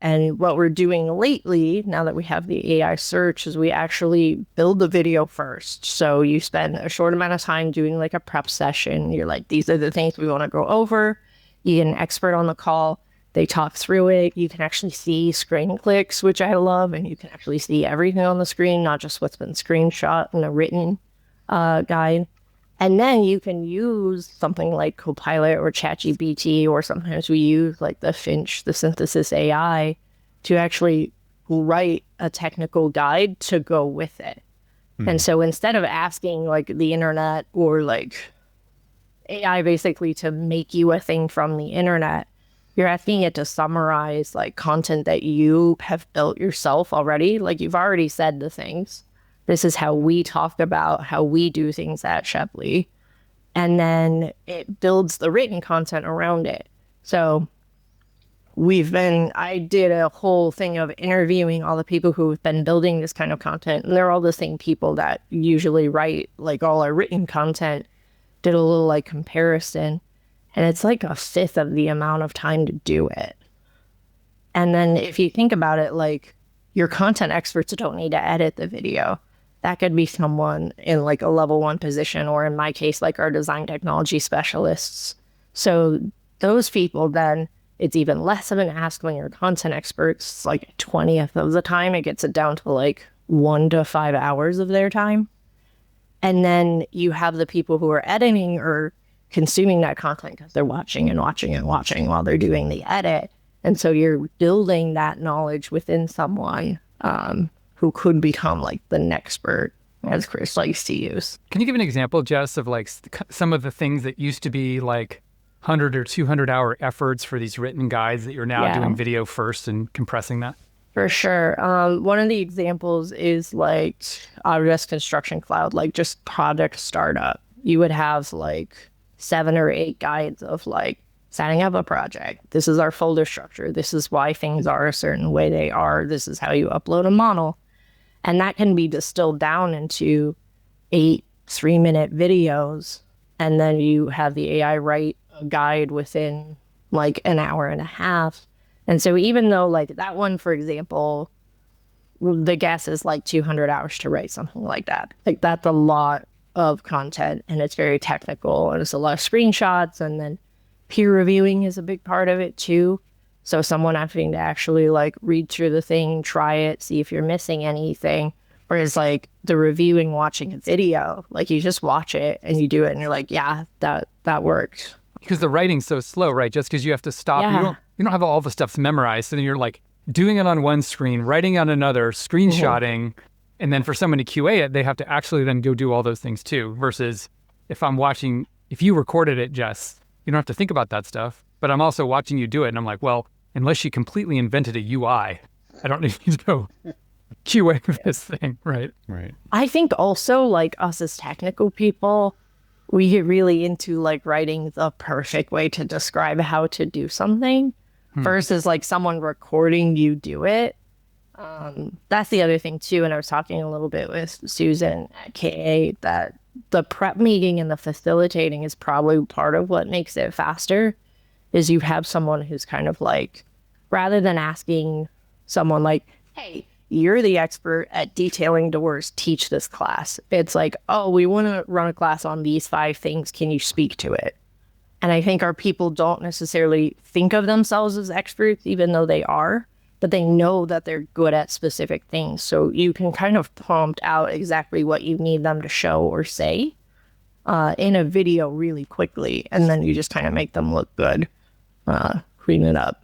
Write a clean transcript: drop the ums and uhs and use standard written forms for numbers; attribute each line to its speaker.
Speaker 1: And what we're doing lately, now that we have the AI search, is we actually build the video first. So you spend a short amount of time doing like a prep session. You're like, these are the things we want to go over. You get an expert on the call. They talk through it. You can actually see screen clicks, which I love. And you can actually see everything on the screen, not just what's been screenshot in a written guide. And then you can use something like Copilot or ChatGPT, or sometimes we use like the Finch, the synthesis AI, to actually write a technical guide to go with it. And so instead of asking like the internet or like AI basically to make you a thing from the internet, you're asking it to summarize like content that you have built yourself already. Like you've already said the things. This is how we talk about how we do things at Shepley. And then it builds the written content around it. So I did a whole thing of interviewing all the people who've been building this kind of content. And they're all the same people that usually write like all our written content. Did a little like comparison. And it's like a fifth of the amount of time to do it. And then if you think about it, like your content experts don't need to edit the video. That could be someone in like a level 1 position, or in my case, like our design technology specialists. So those people, then it's even less of an ask when you're content experts. Like 20th of the time, it gets it down to like 1 to 5 hours of their time. And then you have the people who are editing or consuming that content because they're watching and watching and watching while they're doing the edit. And so you're building that knowledge within someone who could become like the nexpert, as Chris likes to use.
Speaker 2: Can you give an example, Jess, of like some of the things that used to be like 100 or 200 hour efforts for these written guides that you're now doing video first and compressing that?
Speaker 1: For sure. One of the examples is like Autodesk Construction Cloud, like just product startup. You would have like 7 or 8 guides of like setting up a project. This is our folder structure. This is why things are a certain way they are. This is how you upload a model. And that can be distilled down into 8 3-minute videos. And then you have the AI write a guide within like an hour and a half. And so even though like that one, for example, the guess is like 200 hours to write something like that. Like that's a lot of content, and it's very technical, and it's a lot of screenshots, and then peer reviewing is a big part of it too. So someone having to actually like read through the thing, try it, see if you're missing anything. Whereas like the reviewing, watching a video, like you just watch it and you do it and you're like, yeah, that worked.
Speaker 2: Because the writing's so slow, right? Just because you have to stop.
Speaker 1: Yeah.
Speaker 2: You don't have all the stuff memorized. So then you're like doing it on one screen, writing on another, screenshotting. And then for someone to QA it, they have to actually then go do all those things too. Versus if you recorded it, Jess, you don't have to think about that stuff. But I'm also watching you do it. And I'm like, well, unless she completely invented a UI, I don't need to go QA this thing, right?
Speaker 3: Right.
Speaker 1: I think also like us as technical people, we get really into like writing the perfect way to describe how to do something versus like someone recording you do it. That's the other thing too. And I was talking a little bit with Susan at KA that the prep meeting and the facilitating is probably part of what makes it faster. Is you have someone who's kind of like, rather than asking someone like, hey, you're the expert at detailing doors, teach this class. It's like, oh, we want to run a class on these 5 things. Can you speak to it? And I think our people don't necessarily think of themselves as experts, even though they are, but they know that they're good at specific things. So you can kind of prompt out exactly what you need them to show or say in a video really quickly. And then you just kind of make them look good, clean it up.